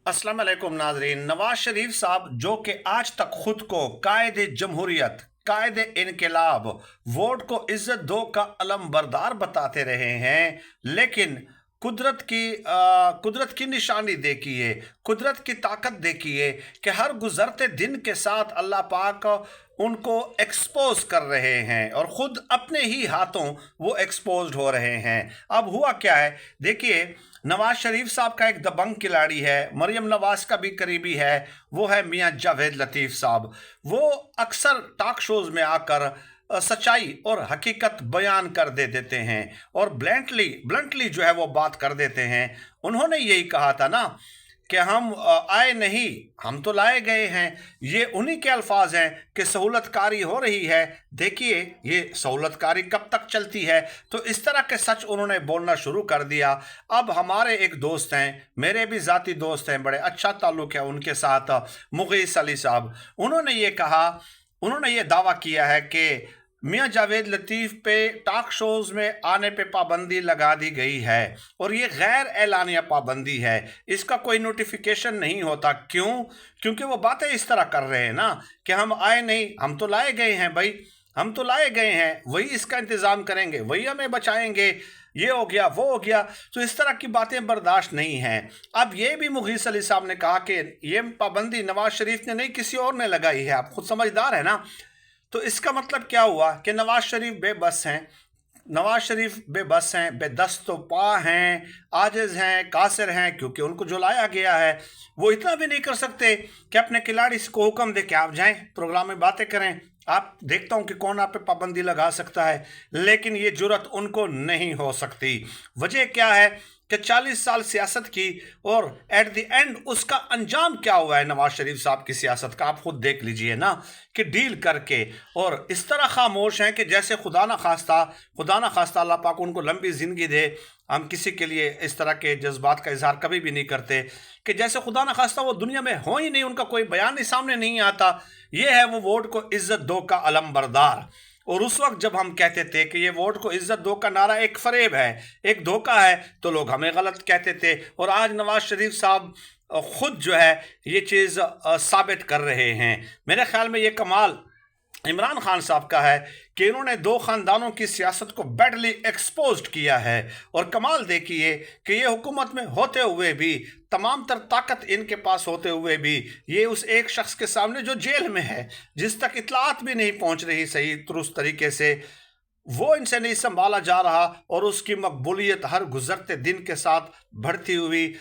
अस्सलाम वालेकुम नाजरीन। नवाज शरीफ साहब जो कि आज तक खुद को कायदे जमहूरियत, कायदे इनकलाब, वोट को इज्जत दो का अलम बरदार बताते रहे हैं, लेकिन कुदरत की निशानी देखिए, कुदरत की ताकत देखिए कि हर गुजरते दिन के साथ अल्लाह पाक उनको एक्सपोज कर रहे हैं और ख़ुद अपने ही हाथों वो एक्सपोज हो रहे हैं। अब हुआ क्या है, देखिए, नवाज शरीफ साहब का एक दबंग खिलाड़ी है, मरियम नवाज का भी करीबी है, वो है मियां जावेद लतीफ़ साहब। वो अक्सर टॉक शोज़ में आकर सच्चाई और हकीकत बयान कर देते हैं और ब्लंटली जो है वो बात कर देते हैं। उन्होंने यही कहा था ना कि हम आए नहीं, हम तो लाए गए हैं। ये उन्हीं के अल्फाज हैं कि सहूलतकारी हो रही है। देखिए, ये सहूलतकारी कब तक चलती है? तो इस तरह के सच उन्होंने बोलना शुरू कर दिया। अब हमारे एक दोस्त हैं, मेरे भी ज़ाती दोस्त हैं, बड़े अच्छा ताल्लुक़ है उनके साथ, मुग़ीस अली साहब। उन्होंने ये दावा किया है कि मियां जावेद लतीफ़ पे टॉक शोज़ में आने पे पाबंदी लगा दी गई है और ये गैर एलानिया पाबंदी है, इसका कोई नोटिफिकेशन नहीं होता। क्यों? क्योंकि वो बातें इस तरह कर रहे हैं ना कि हम आए नहीं, हम तो लाए गए हैं भाई, हम तो लाए गए हैं, वही इसका इंतज़ाम करेंगे, वही हमें बचाएंगे, ये हो गया वो हो गया। तो इस तरह की बातें बर्दाश्त नहीं हैं। अब ये भी मुग़ीस अली साहब ने कहा कि ये पाबंदी नवाज शरीफ ने नहीं, किसी और ने लगाई है। आप खुद समझदार है ना। तो इसका मतलब क्या हुआ कि नवाज शरीफ बेबस हैं, नवाज शरीफ बेबस हैं, बेदस्त पा हैं, आजिज़ हैं, कासिर हैं, क्योंकि उनको जो लाया गया है वो इतना भी नहीं कर सकते कि अपने खिलाड़ी को हुक्म दे के आप जाएं प्रोग्राम में बातें करें। आप देखता हूं कि कौन आप पे पाबंदी लगा सकता है, लेकिन ये जुर्रत उनको नहीं हो सकती। वजह क्या है कि 40 साल सियासत की और एट द एंड उसका अंजाम क्या हुआ है नवाज शरीफ साहब की सियासत का, आप खुद देख लीजिए ना कि डील करके और इस तरह खामोश हैं कि जैसे खुदा ना खास्ता अल्लाह पाक उनको लंबी ज़िंदगी दे। हम किसी के लिए इस तरह के जज्बात का इजहार कभी भी नहीं करते कि जैसे खुदा ना खास्ता वो दुनिया में हो ही नहीं, उनका कोई बयान ही सामने नहीं आता। ये है वो वोट को इज्जत दो का अलम बरदार। और उस वक्त जब हम कहते थे कि ये वोट को इज्जत दो का नारा एक फरेब है, एक धोखा है, तो लोग हमें गलत कहते थे। और आज नवाज शरीफ साहब खुद जो है ये चीज़ साबित कर रहे हैं। मेरे ख्याल में ये कमाल इमरान खान साहब का है कि इन्होंने दो ख़ानदानों की सियासत को बैडली एक्सपोज्ड किया है। और कमाल देखिए कि ये हुकूमत में होते हुए भी, तमाम तर ताकत इनके पास होते हुए भी, ये उस एक शख्स के सामने जो जेल में है, जिस तक इतलात भी नहीं पहुंच रही सही दुरुस्त तरीके से, वो इनसे नहीं संभाला जा रहा और उसकी मकबूलियत हर गुजरते दिन के साथ बढ़ती हुई